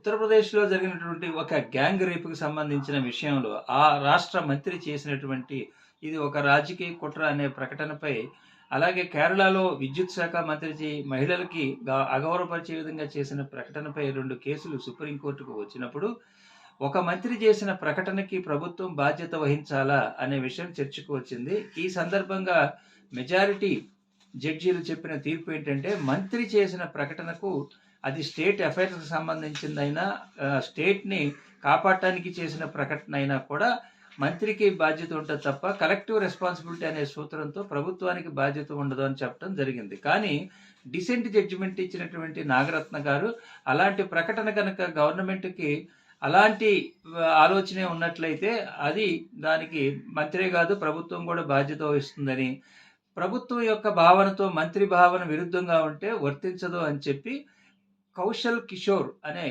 ఉత్తరప్రదేశ్‌లో జరిగినటువంటి ఒక గ్యాంగ్ రేప్‌కి సంబంధించిన విషయంలో, ఆ రాష్ట్ర మంత్రి చేసినటువంటి ఇది ఒక రాజకీయ కుట్ర అనే ప్రకటనపై, అలాగే కేరళలో విద్యుత్ శాఖ మంత్రి మహిళలకి అగౌరవపరిచే విధంగా చేసిన ప్రకటనపై 2 కేసులు సుప్రీం కోర్టుకు వచ్చినప్పుడు, ఒక మంత్రి చేసిన ప్రకటనకి ప్రభుత్వం బాధ్యత వహించాలా అనే విషయం చర్చకు వచ్చింది. ఈ సందర్భంగా మెజారిటీ జడ్జీలు చెప్పిన తీర్పు ఏంటంటే, మంత్రి చేసిన ప్రకటనకు అది స్టేట్ అఫైర్స్‌కి సంబంధించిందైనా, స్టేట్‌ని కాపాడటానికి చేసిన ప్రకటన అయినా కూడా మంత్రికి బాధ్యత ఉంటది తప్ప, కలెక్టివ్ రెస్పాన్సిబిలిటీ అనే సూత్రంతో ప్రభుత్వానికి బాధ్యత ఉండదు అని చెప్పడం జరిగింది. కానీ డిసెంట్ జడ్జిమెంట్ ఇచ్చినటువంటి నాగరత్న గారు, అలాంటి ప్రకటన కనుక గవర్నమెంట్‌కి అలాంటి ఆలోచనే ఉన్నట్లయితే అది దానికి మంత్రే కాదు ప్రభుత్వం కూడా బాధ్యత వహిస్తుందని, ప్రభుత్వం యొక్క భావనతో మంత్రి భావన విరుద్ధంగా ఉంటే వర్తించదు అని చెప్పి కౌశల్ కిషోర్ అనే